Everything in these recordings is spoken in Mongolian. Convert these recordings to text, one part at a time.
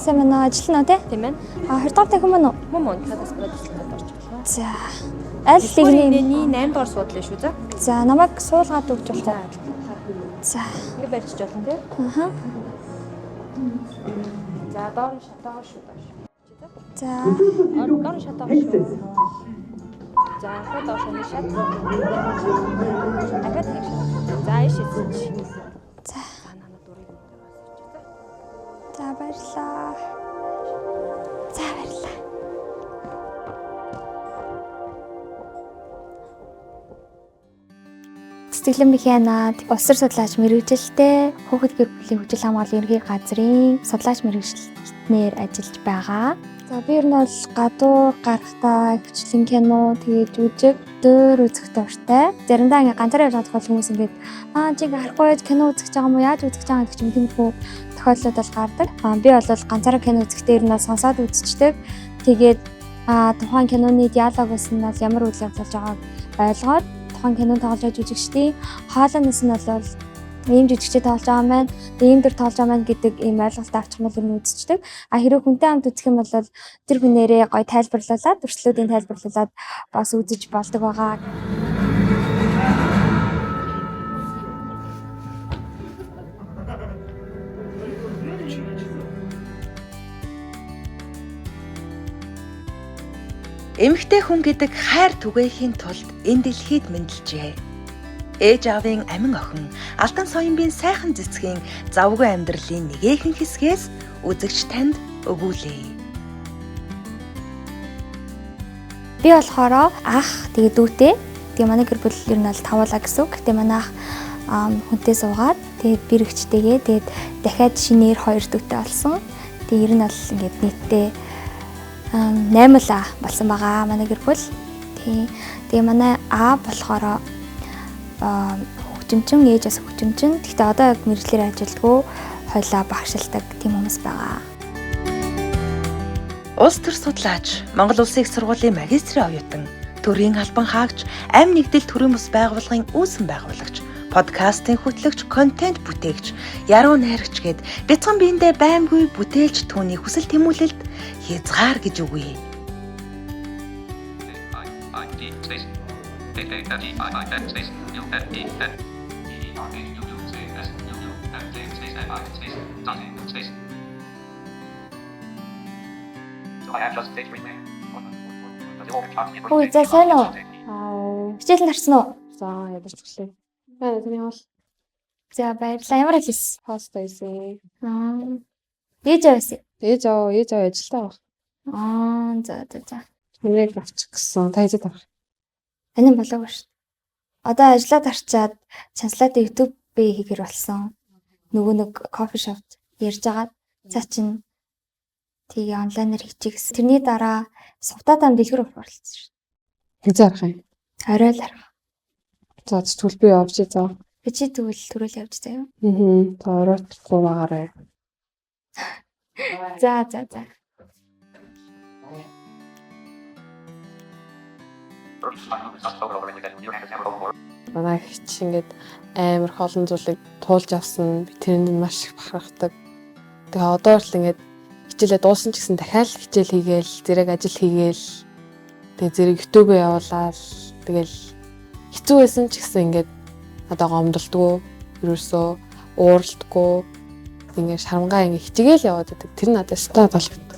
Сайн байна. Ажиллана тий? Тийм ээ. 20 дахь хүмүүс үү? Мөн тадас бодолцоод орж ирлээ. За. Аль нэгний 8 дугаар суудлаа шүү дээ. За, намайг суулгаад өгч болох уу? За. Ингээ барьчих болно тий? Аха. За, доор нь шатаагаар шүү доош. За. Доор нь шатаагаар шүү. За, хад доош нь шат. Ахад нэг шат. За, ишээ. За. Нана дурыг дээр бас ичээ. За, баярлаа. За, баярлаа. Сэтгэлэн механад улсар судлаач мэргэжилтэй хүүхэд гэр бүлийн хүчил хамгааллын ерөнхий газрын судлаач мэргэжилтнээр ажиллаж байгаа. За би ер нь бол гадуур гарахтаа хвчлэн кино тэгээд жүжиг дөр үзэх дуртай. Заримдаа ингээ ганцаараа явж байгаа тохиол хүмүүс ингээд чи ингээ харахгүй яаж кино үзэж байгаа юм уу? Яаж үзэж байгаа гэдэг чинь тиймэрхүү тохиолдлууд бол гардаг. Би бол ганцаараа кино үзэхдээ ер нь сонсоод үзчихдэг. Тэгээд тухайн киноны диалогоос нь бол ямар үйл явдал болж байгааг ойлгоод тухайн кино тоглож байгаа жүжигчдийн хоолойноос нь бол ийм жүжигчтэй тоглож байгаа маань, ийм дөр тоглож байгаа маань гэдэг ийм ойлголт авчих юм бол ер нь үзчихдэг. Хэрэв хүнтэй хамт үзэх юм бол тэр хүнээрээ гоё тайлбарлуулаад, төрслүүдийн тайлбарлуулаад бас үзэж болдог байгаа. Эмэгтэй хүн гэдэг хайр түгээхийн тулд энэ дэлхийд мэндэлжээ. Ээж аавын амин охин Алтан соёмбын сайхан цэцгийн завгүй амьдралын нэгэн хэсгээс үзэгч танд өгүүлье. Би болохоор ах тэгээ дүүтэй. Тэгээ манай гэр бүл ер нь бол тавуулаа гэсэн үг. Гэтэ манай ах хүнтэй суугаад тэгээд бэрэгчтэйгээ тэгээд дахиад шинээр 2 дүүтэй болсон. Тэгээ ер нь бол ингээд нийтдээ 8 л болсон байгаа манай гэр бүл. Тэгээ манай аа болохоор хөгжимчин, ээж бас хөгжимчин. Гэхдээ одоо яг мэргэжлэр ажилдгүй хойлоо багшилдаг тийм хүмүүс байгаа. Улс төр судлаач, Монгол Улсын их сургуулийн магистрийн оюутан, төрийн албан хаагч, амь нэгдэл төрийн бас байгууллагын үүсгэн байгуулагч, подкастын хөтлөгч, контент бүтээгч, яруу найрагч гээд бяцхан биендээ баймгүй бүтээлч түүний хүсэл тэмүүлэлд хязгаар гэж үгүй. Ой, за сайн уу? Хичээлд харсан уу? За, ядарч гэлээ. Байна таны хоол. За баярлалаа. Ямар хэлсэн? Хост байсан. Ээж авсан. Ээж аваа ажилдаа авах. За. Хүнийг авчих гэсэн. Та хэзээ авах? Таны болоогүй шүү. Одоо ажиллаад арчаад чанслаад YouTube хийгэр болсон. Нөгөө нэг кофе шопт ярьж агаад цаа чин тэгээ онлайнаар хийчих гэсэн. Тэрний дараа сувтаатан дэлгэр оролцсон шүү. Хэзээ арах юм? Орой л арах. За тэгвэл би явж заа. Чи тэгвэл төрөл явж заяа. Та оройтгүй байгаарай. За. Манай хич ингээд амар холон зүйлийг туулж авсан. Би тэрэнд маш их бахархдаг. Тэгээ одоо л ингээд хичээлээ дууссан ч гэсэн дахиад хичээл хийгээл, зэрэг ажил хийгээл, тэгээ зэрэг YouTube явуулаад тэгэл хэцүү байсан ч гэсэн ингээд одоо гомдолтгүй, ерөөсөө ууралдаггүй, ингээд шарамгаа ингээд хичээгээл яваад байдаг. Тэр надад өстой таалагддаг.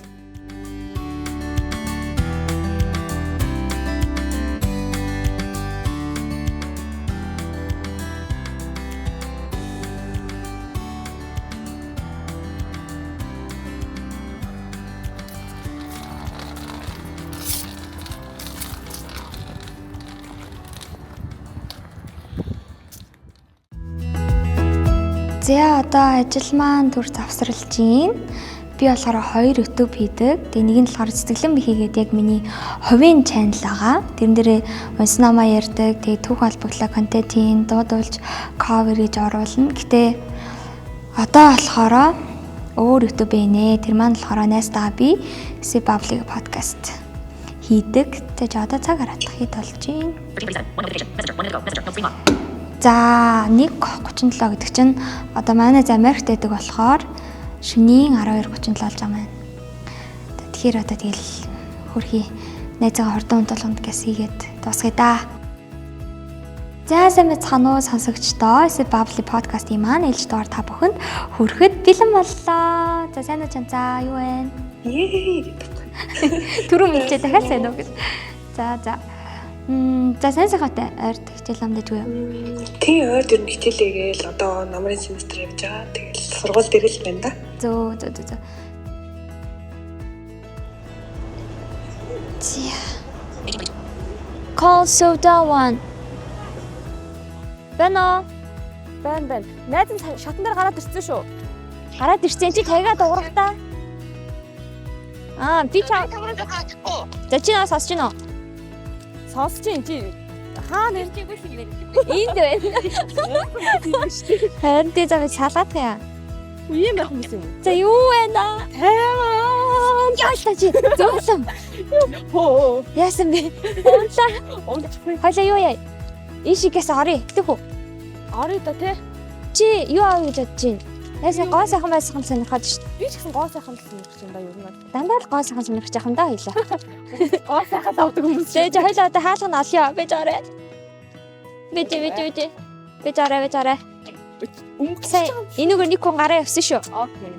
За одоо ажил маань төр завсралж гин. Би болохоор 2 YouTube хийдэг. Тэгээ нэг нь болохоор сэтгэлэн бихийгээд яг миний хувийн channel байгаа. Тэрэн дээрээ унс намаа ярьдаг. Тэгээ түүх холбогдлоо контентын дуудуулж cover хийж оруулна. Гэтэ одоо болохоор өөр YouTube нэ. Тэр маань болохоор найстаа би Si Public podcast хийдэг. Тэгээ одоо цаг араадах хэд болж байна. За 1:37 гэдэг чинь одоо манай Америкт байдаг болохоор шөнийн 12:37 болж байгаа маань. Тэгэхээр одоо тэгэл хөрхий найзгаа хордон унтуулганд гэс хийгээд дуусгая да. За сайн мэцхан уу сонсогчдоо Si Public podcast-ийн маань ээлж дугаар та бүхэнд хүрэхэд бэлэн боллоо. За сайн уу чанцаа юу вэ? Түрүү мэлчээ дахиад сайн уу гэж. За сайн сайхаатай ойрт хичээл амдаж уу? Тий ойрт ер нь хичээлээгээл одоо намрын семестр явж байгаа. Тэгэл сургууль дээр л байна да. Зөө. Call soda one. Бэнэ. Найз нь шатан дээр гараад ирсэн шүү. Гараад ирсэн чи тайгаад уурах та. Би чам. За чи нас сонсож байна уу? Сонсож байна чи. Хаана ирчихгүй шүү дээ. Энд байна. Харин тэ завь салаад яа. Үеийн байх хүмүүс юм. За юу байна? Тайван. Яалтаа чи. Зөөлөм. Хөө. Яасан бэ? Унлаа. Хойлоо юу яа? Ишигээс орё. Тэгэх үү? Орё да тий. Чи юу аав гэж бодож байна? Яасан гоо сайхан байсан сонирхоод шүү. Би ч гэсэн гоо сайхан л сонирхож байна да юу юм. Дандаа л гоо сайхан сонирхож байгаа юм да хоёлаа. Гоо сайхан авдаг хүмүүс. Тэгэж хоёлаа одоо хаалга нь олё. Бэж орой. Бэж орой. Сая энэгээр нэг хүн гараа явсан шүү. Окей.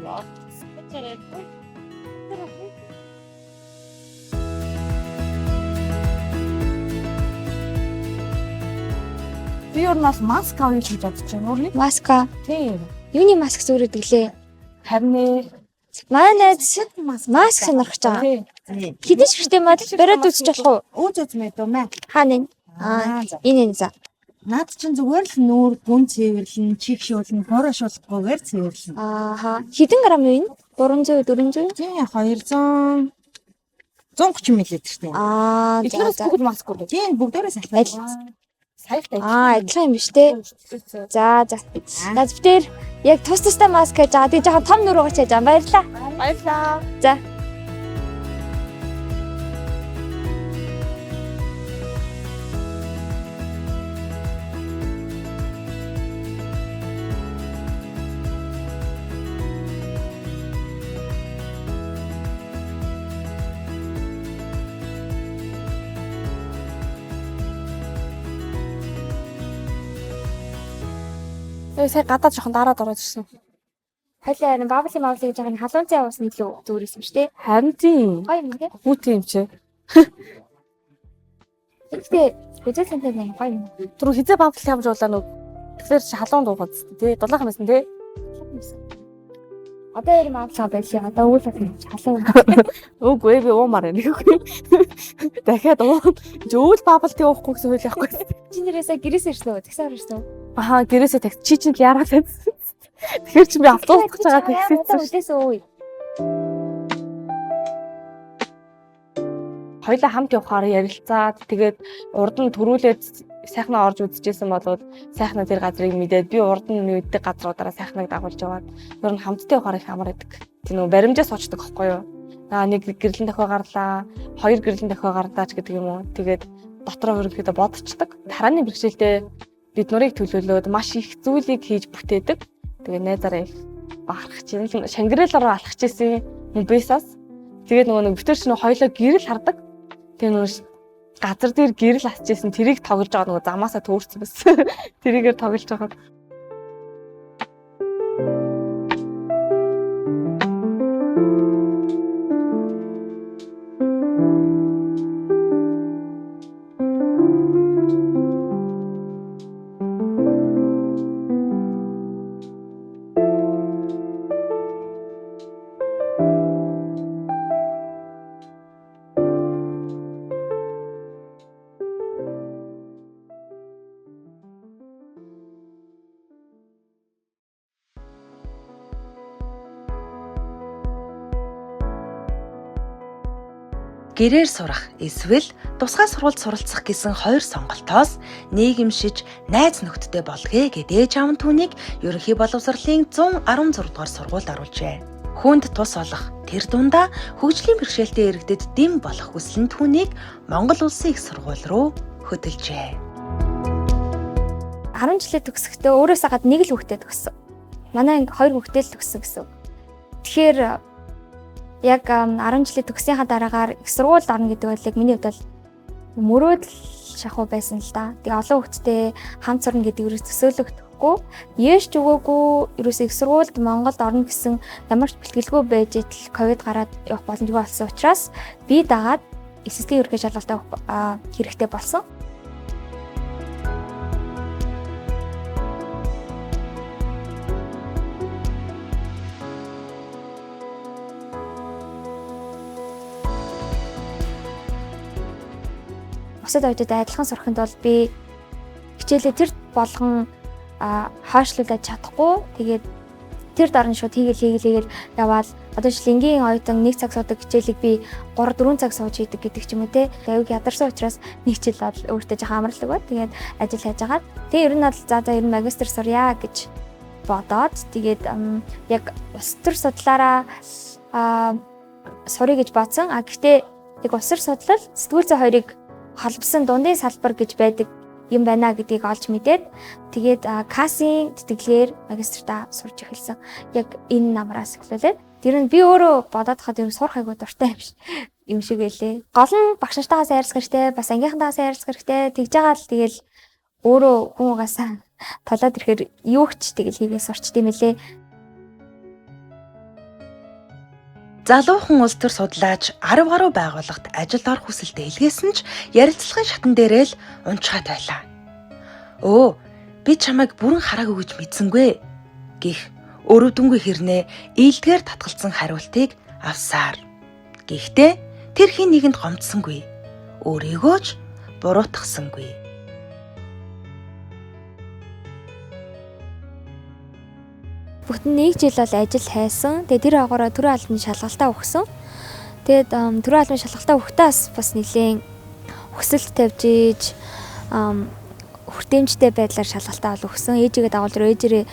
Би юу нас маск авъя гэж бодож байна. Өөр нэг Маска. тийм. Юуны маск зүүрээд гэлээ? Харин Манай маск сонирхож байгаа. Хэдэж гэртээ мод бариад үзчих болох уу? Үз мэд үү мэ. Хаана энэ за. Наад чинь зүгээр л нүүр гүн цэвэрлэн, чигшүүлэн, хуурашуулахгүйгээр цэвэрлэн. Хэдэн грамм юу энэ? 300 400? Тийм 200 130 мл тийм. эдгээрээс бүгд маск үү? Тийм бүгдээрээ салхи. Саяхтай. Адилхан юм биш үү? За. Наад битэр яг тустай маск гэж байгаа. Тэгээ жоохон том нүрөөр чаж байгаа. Баярлаа. За. Сая гадаад жоохон дараад ороод ирсэн. Хойлоо энэ бабли гэж байгаа нь халуун цай уусны илүү зөөрсөн шүү дээ. Харин тийм. Гоё юм тий. Үгүй тийм ч. Гэхдээ үзэл сантай нэг гоё юм. Түрүү хизээ бавтал хамж уулаа нүг. Тэгэхээр чи халуун дуугаад тий. Дулаахан байсан тий. Одоо ярим авлаа байлаа. Одоо үйл халуун. Үгүй би уумаар байна. Дахиад уу. Жөөл бавтал уухгүй гэсэн хөл явахгүй. Чи нэрээсээ гэрээс ирсэн үү? Тэгсээр ирсэн үү? Гэрээсээ такси чи чинь яараад байсан. Тэгэхээр чи би автобус гэж байгаа таксисэн. Үдээсэн үү? Хоёлаа хамт явахаар ярилцаад тэгээд урд нь төрүүлээд сайхнаа орж үзчихсэн болоод сайхнаа тэр газрыг мэдээд би урд нь мэддэг газруудаараа сайхныг дагуулж яваад ер нь хамтдаа явахаар их амар байдаг. Тийм нөө баримжаа суучдаг байхгүй юу? Нэг гэрлэн дахиа гарлаа, хоёр гэрлэн дахиа гарлаа ч гэдэг юм уу. Тэгээд дотроо ерөнхийдөө бодцдаг. Тарааны бэрхшээлтэй бид нарыг төлөөлөөд маш их зүйлийг хийж бүтээдэг. Тэгээ найзаараа их бахарх чинь Шангирэлаараа алхаж ирсэн Мумбайсаас. Тэгээд нөгөө нэг битэр чинь хоёлоо гэрэл хардаг. Тэгээ нөгөө газар дээр гэрэл асч ирсэн тэрийг тоглож байгаа нөгөө замаасаа төөрцөн байсан. Тэрийгээр тоглож байгаа. Гэрээр сурах эсвэл тусгай сургуульд суралцах гэсэн хоёр сонголтоос нийгэмшиж найз нөхдөдтэй болгоё гэдэг ээж аав нь түүнийг ерөнхий боловсролын 116 дугаар сургуульд оруулжээ. Хүнд тус олох тэр дундаа хөгжлийн бэрхшээлтэй иргэдэд дэм болох хүсэл нь түүнийг Монгол Улсын их сургууль руу хөтөлжээ. 10 жилээ төгсөхдөө өөрөөсөө гад нэг л хүүхдээ төгссөн. Манай анги 2 хүүхдээ л төгссөн гэсэн. Тэгэхээр яг 10 жилээ төгсөнийхаа дараагаар их сургуульд орно гэдэг бол яг миний хувьд бол мөрөөдөл шахуу байсан л да. Тэгээ олон хүүхдтэй хамт сурна гэдэг юу төсөөлөгдөхгүй. Яаш ч өгөөгүй ерөөсөө их сургуульд Монголд орно гэсэн ямар ч бэлтгэлгүй байж итл ковид гараад явах боломжгүй болсон учраас би дагаад эсэсгийн ерөнхий шалгалтаа хэрэгтэй болсон. Бусад оюутнууд адилхан сурахынд бол би хичээлээ тэр болгон хойшлуулад чадахгүй. Тэгээд тэр дараа нь шууд хийгээл яваал одоо жишээ энгийн оюутан 1 цаг суудаг хичээлийг би 3-4 цаг сууж хийдэг гэдэг ч юм уу те. Аюуг ядарсан учраас нэг хичээл бол өөртөө жоохон амарлаг ба. Тэгээд ажил хийж агаад. Тэгээ ер нь бол за ер нь магистр сурья гэж бодоод тэгээд яг улс төр судлаараа сурыг гэж бодсон. Гэхдээ яг улс төр судлал сэтгүүл зүйн хоёрыг холбосон дундын салбар гэж байдаг юм байна гэдгийг олж мэдээд тэгээд касын тэтгэлгээр магистртаа сурч эхэлсэн. Яг энэ намраас эхлүүлээд тэр нь би өөрөө бодоод хаад юм сурах айгуу дуртай юм шиг байлээ. Гол нь багш нартайгаа сайрсах хэрэгтэй, бас ангийнхантайгаа сайрсах хэрэгтэй. Тэгж байгаа л тэгэл өөрөө хүн угаасаа толоод ирэхээр юу ч тэгэл хийгээ сурчт юм лээ. Залуухан улс төр судлаач 10 гаруй байгууллагт ажилд орох хүсэлтэй илгээсэн ч ярилцлагын шатан дээрээ л унчгаад байлаа. Өө, би чамайг бүрэн хараагүй гэж мэдсэнгүй гэх өрөвдөнгөө хэрнээ ийдгээр татгалцсан хариултыг авсаар. Гэхдээ тэр хин нэгэнд гомдсонгүй. Өөрийгөө ч буруутгасангүй. Бүгд нэг жил бол ажил хайсан. Тэгээ тэр агаараа төрийн албаны шалгалтаа өгсөн. Тэгээд төрийн албаны шалгалтаа өгтөөс бас нэлийн хүсэлт тавьж ийж хүртээмжтэй байдлаар шалгалтаа өгсөн. Ээжигээ дагуулж ээжээрээ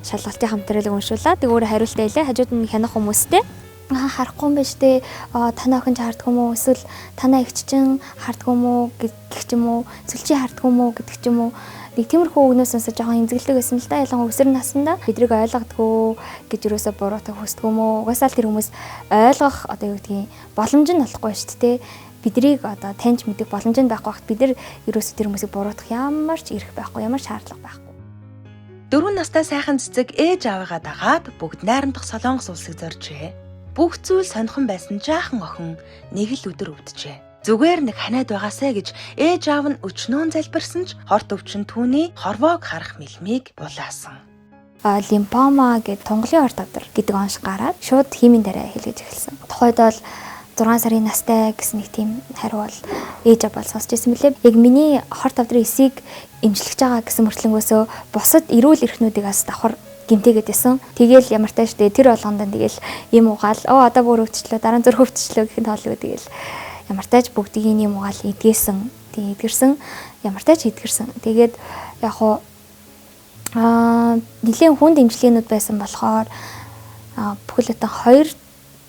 шалгалтын хамтралыг уншуулаад тэг өөрөө хариултаа илээ. Хажууд нь хянах хүмүүстэй харахгүй юм байна штэ. Танаа охин ч харддаг юм уу? Эсвэл танаа эгч чинь харддаг юм уу гэх ч юм уу? Эсвэл чи харддаг юм уу гэдэг ч юм уу? Нэг тиймэрхүү үгнээс сонсож жоохон имзэглдэг байсан л да. Ялангуяа өсвөр наснда бидрийг ойлгодгоо гэж юусоо буруутах хүсдэг юм уу? Угаасаа л тэр хүмүүс ойлгох одоо юу гэдгийг боломж нь олохгүй шүү дээ. Бидрийг одоо таньж мэдэх боломж нь байхгүй хат бид нар юусоо тэр хүмүүсийг буруутгах ямар ч эрх байхгүй, ямар шаардлага байхгүй. 4 настай сайхан цэцэг ээж аваагаа дагаад бүгд найрамдах Солонгос улсыг зоржээ. Бүх зүйл сонирхон байсан жаахан охин нэг л өдөр өвдөжээ. Зүгээр нэг ханаад байгаасаа гэж ээж аав нь өчнөөн залбирсан ч хорт өвчин түүний хорвоог харах мэлмийг булаасан. Лимфома гэдэг тунгалын орд авдар гэдэг онш гараад шууд химийн дараа хэлгэж эхэлсэн. Тухайд бол 6 сарын настай гэсэн нэг тийм хариу бол ээж аав бол сонсч ирсэн мөлий. Яг миний хорт авдрын эсийг эмчлэж байгаа гэсэн мөртлөнгөөсөө бусад эрүүл эрхнүүдийг бас давхар гинтэйгээд байсан. Тэгээл ямар тааш тэр болгонд тэгэл юм угаал одоо бүр өвдчлөө дараа нь зөрх өвдчлөө гэхэд тоолоо тэгэл ямар тааж бүгдийг юм угаал идгээсэн. Тэгээ идгэрсэн ямар тааж идгэрсэн. Тэгээд яг хуу нэлийн хүнд имжлэгнүүд байсан болохоор бүхэл бүтэн 2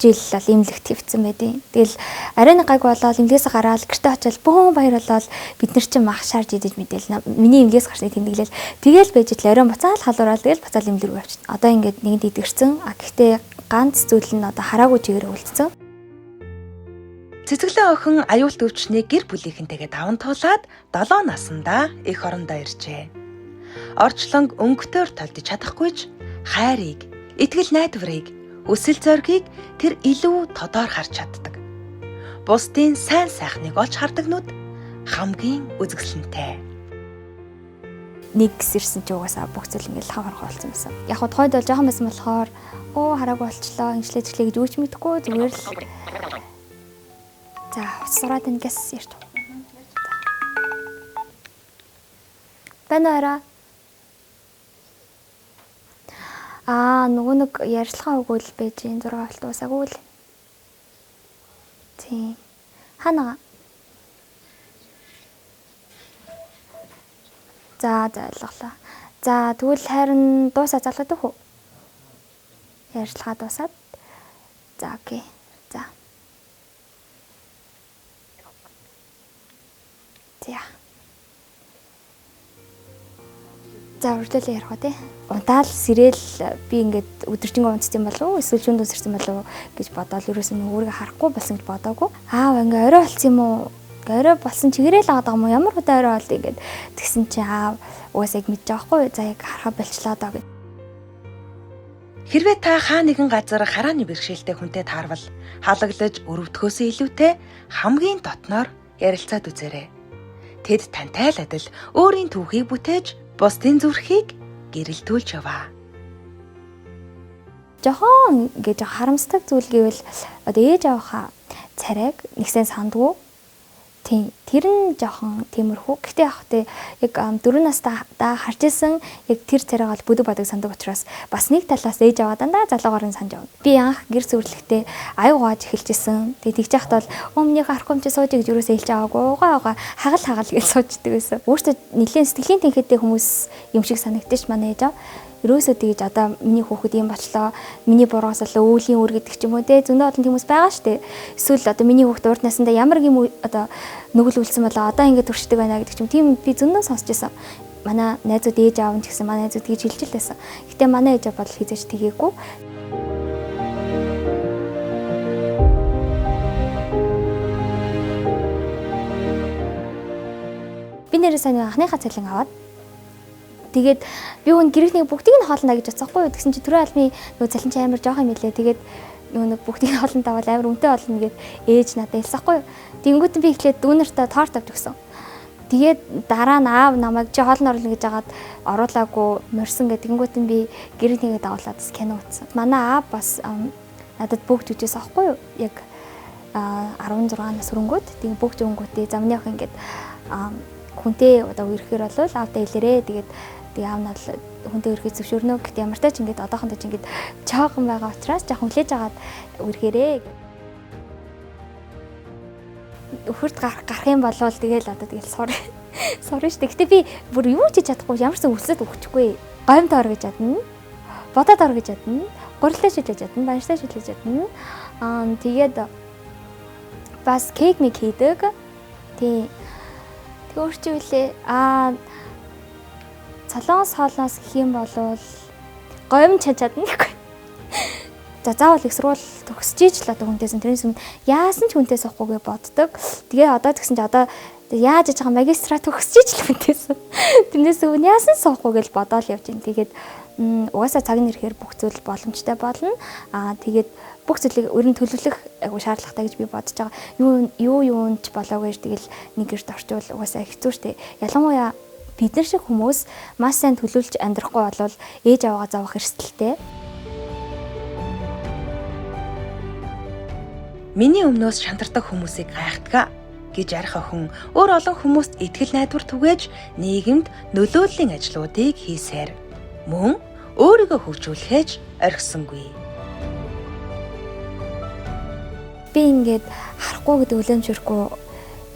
жил л имлэгт хэвцсэн байдیں۔ Тэгэл арай нэг гайг болоод имлэгээс гараад гэртээ очиад бөөн баяр болоод бид нар чинь мах шаарж идэж мэдээл миний имлэгээс гарсныг тэмдэглээл тэгэл байж итл оройн буцаал халуураад тэгэл буцаал имлэг рүү авчихсан. Одоо ингээд нэгэнд идгэрсэн. Гэхдээ ганц зүйл нь одоо хараагүй чигээр үлдсэн. Цэцэглэн охин аюулт өвчнийг гэр бүлийнхэнтэйгээ даван туулаад 7 наснда эх орондоо иржээ. Орчлонг өнгөтөөр толдож чадахгүйч хайрыг, итгэл найдварыг, өсөл зоригийг тэр илүү тодор харж чаддаг. Бусдын сайн сайхныг олж хардагнууд хамгийн үзэсгэлэнтэй. Нэг гисэрсэн чи угаасаа бүх зүйл ингээл хаварх болсон юмсан. Яг хоо тохойд бол жоохон байсан болохоор хараагүй болчлоо, иншлээчлээ гэж үүч мэдэхгүй зүгээр л за сураад ингээс ярьж байна. Нөгөө нэг ярьцлагаа өгөөл байж энэ 6 болт уусаагүй л. Тийм. Хаана? За ойлголоо. За тэгвэл харин дуусаа залгадаг уу? Ярьцлага дуусаад. За окей. За. За урьдчилан ярих уу тий. Удаал сэрэл би ингээд өдөржингөө унцсан болов уу? Эсвэл шүнд унсэрсэн болов уу гэж бодоод ерөөсөө өөрийгөө харахгүй болсон гэж бодоагүй. Ингээ орой болсон юм уу? Орой болсон чигээрээ л байгаа юм уу? Ямар удаа орой болдгийг ингээд тэгсэн чи угаасаа яг мэдэж байгаа хгүй. За яг харахаа болчлоо доо гэд. Хэрвээ та хаа нэгэн газар харааны бэрхшээлтэй хүнтэй таарвал халаглаж өрөвдөхөөсөө илүүтэй хамгийн дотноор ярилцаад үзээрэй. Тэд тантай л адил өөрийн түүхийг бүтээж бусдын зүрхийг гэрэлтүүлж яваа. Жохон гэж харамсдаг зүйл гэвэл одоо ээж аваахаа царайг нэгсэн сандгүй. Тийм тэр нь жохон тиймэрхүү. Гэхдээ яг тэ яг 4 настай харж исэн яг тэр царайгаа л бүдэг бодог сандаг учраас бас нэг талаас ээж аваа дандаа залуугаар нь санаж явна. Би анх гэр сүрлэхдээ аюугааж эхэлжсэн. Тэгээ тэгж яхад бол өмнөх харахгүй юм чи сууж гэж юусоо хэлж аваагүй. Угаа хагал гэж суучдаг байсан. Өөртөө нэлийн сэтгэлийн тэнхээтэй хүмүүс юм шиг санагдчих манай ээж аваа. Ерөөсөө тэгж одоо миний хүүхэд юм болчлоо. Миний буруугаас л өвлийн үр гэдэг ч юм уу те зөндөө олон хүмүүс байгаа штэ. Эсвэл одоо миний хүүхэд урд насндаа ямар юм одоо нүгэл үлдсэн болоо одоо ингэ төрчдөг байна гэдэг ч юм. Тийм би зөндөө сонсч байсан. Манай найзууд ээж аав нь ч гэсэн манай найзууд тэгж хэлж л байсан. Гэтэ манай ээж аав бол хизээч тгээгүй. Би нэрээ сайн анхныхаа цалин аваад тэгээд би хүн гэрээний бүгдийг нь хоолндаа гэж бодсохгүй юу. Тэгсэн чи түрүү албаны нөгөө цалин чи амар жоох юм билээ. Тэгээд нөгөө бүгдийг нь хоолндаа бол амар үнэтэй болно гэд ээж надад хэлсэхгүй юу. Тэнгүүт би ихлээд дүүнэртээ торт авч өгсөн. Тэгээд дараа нь аав намайг чи хоолн орлоо гэж агаад оруулаагүй морьсон гэдэг. Тэнгүүт би гэрээнийгээ дагуулад кино үзсэн. Манай аав бас надад бүгд үжээс аахгүй юу. Яг 16 нас өрөнгөд тийм бүгд өнгөтэй замных ингээд хүнтэй одоо үерхээр болвол аавдаа хэлээрээ. Тэгээд аав нь хүнтэй үргэлж зөвшөөрнө. Гэхдээ ямар ч тач ингээд одоохондоо ч ингээд чаахан байгаа учраас жоохон хүлээж агаад үргээрээ. Өхөрт гарах юм болвол тэгэл одоо тэгэл сурна штэ. Гэтэ би бүр юу ч хийж чадахгүй ямар ч үлсэд өгчихгүй. Гомд ор гэж ядна. Бодоод ор гэж ядна. Гурилтаа шилжиж ядна. Банштай шилжиж ядна. Тэгээд бас кейк мэг хийдэг. Тий. Өөрчүүлээ цалоос хоолноос гэх юм болвол говьм чадна гэхгүй. За заавал их сурвал төгсөж л одоо хүнтэйсэн тэрнээс өмнө яасан ч хүнтэй суухгүй боддог. Тэгээ одоо тэгсэн чи одоо яаж яж байгаа магистра төгсөж л хүнтэйсэн. Тэрнээс өмнө яасан суухгүй гэж бодоол явж байна. Тэгээд угаасаа цаг нэрхээр бүх зүйл боломжтой болно. Тэгээд бүх зүйлийг өрн төлөвлөх шаардлагатай гэж би бодож байгаа. Юунд ч болоогүй ш тэгэл нэг гэрт орчвол угаасаа хэцүү шттэ. Ялангуяа бид нар шиг хүмүүс маш сайн төлөвлөж амьдрахгүй болвол ээж аваагаа зовох эрсдэлтэй. Миний өмнөөс шантардаг хүмүүсийг гайхдаг гэж ярих охин өөр олон хүмүүст итгэл найдвар түгээж нийгэмд нөлөөллийн ажлуудыг хийсээр мөн өөрийгөө хөгжүүлэхэж орхисонгүй. Би ингээд харахгүй гэдэг үлэмжирхгүй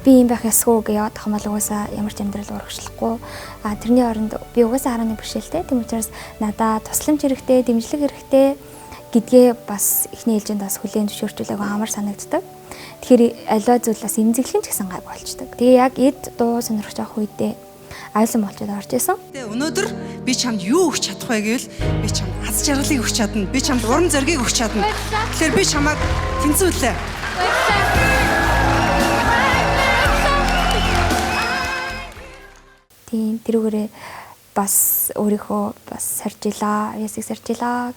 би юм байх ёсгүй гэж явах юм бол угаасаа ямар ч амьдрал урагшлахгүй. Тэрний оронд би угаасаа харааны бэрхшээлтэй. Тийм учраас надад тусламж хэрэгтэй, дэмжлэг хэрэгтэй гэдгээ бас эхний ээлжинд бас хүлээн зөвшөөрчүүлээг амар санагддаг. Тэгэхээр аливаа зүйлээс эмзэглэх ч гэсэн гай болчдөг. Тэгээ яг эд дуу сонирхож авах үедээ айлсан болчиход орж исэн. Өнөөдөр би чамд юу өгч чадах вэ гэвэл би чамд аз жаргалыг өгч чадна. Би чамд урам зориг өгч чадна. Тэгэхээр би чамайг тэнцвүүлээ. Тийм тэрүүгээрээ бас өөрийнхөө бас саржилаа, ясыг саржилаа.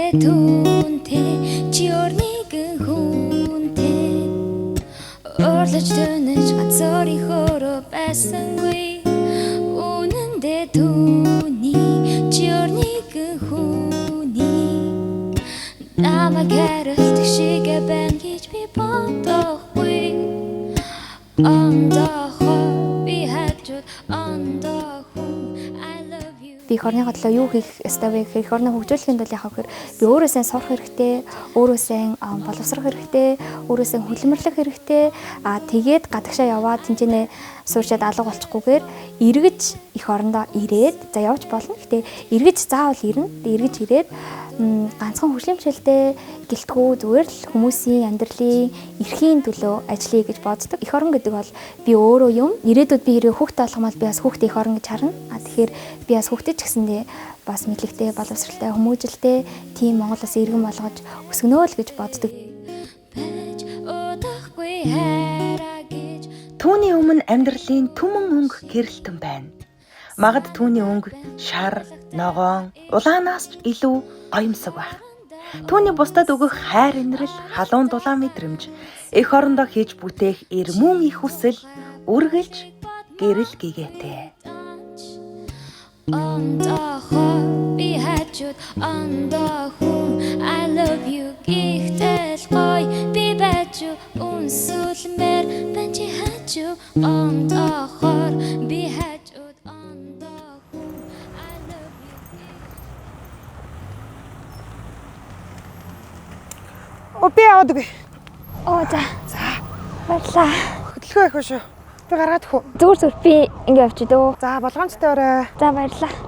үнэндээ түүнтэй чи өөрнийгөө хүнтэй Орлож төнөж ганцорын хөрөө байсангүй үнэндээ түүний чи өөрнийгөө хүний намайг харилт шиг байна гэж би бодохгүй Ондохоо би хажууд ондохоо I love you би хорныхоо төлөө юу хийх ёстой вэ гэхээр хорны хөгжүүлэхийн тулд яхаа гэхээр би өөрөөсөө сурах хэрэгтэй, өөрөөсөө боловсрох хэрэгтэй, өөрөөсөө хөдөлмөрлөх хэрэгтэй. Тэгээд гадагшаа яваад тэнцэнэ суурьшаад алга болчихгүйгээр эргэж их орондоо ирээд за явж болно. Гэтэ эргэж заавал ирнэ. Эргэж ирээд ганцхан хөшлөмшөлтэй гэлтгүү зүгээр л хүмүүсийн амьдралын эрхийн төлөө ажиллая гэж боддог. Эх орон гэдэг бол би өөрөө юм. Ирээдүйд би хэрэг хүүхдээ олгомол би бас хүүхдээ эх орон гэж харна. Тэгэхээр би бас хүүхдээ ч гэсэндээ бас мэдлэгтэй, боловсралтай, хүмүүжлтэй тийм Монгол улс иргэн болгож өсгөнөө л гэж боддог. Түүний өмнө амьдралын түмэн өнгө гэрэлтэн байна. Магад түүний өнгө шар, ногоон, улаанаас ч илүү гоёмсог байх. Түүний бусдад өгөх хайр инрэл, халуун дулаан мэдрэмж, эх орондоо хийж бүтээх эрмүүн их хүсэл, үргэлж гэрэл гэгээтэй. Ондохоо би хажууд ондохоо I love you гихтэл гой би бачу үнсүүлмээр бэнчи хажуу ондохоор би хажууд ондохоо I love you Би яваад үгүй. за. Баярлаа. Хөдөлгөөн их шүү. Би гаргаад хөө. Зүгээр би ингэ явчих дөө. За болгоомжтой өрөө. За баярлаа.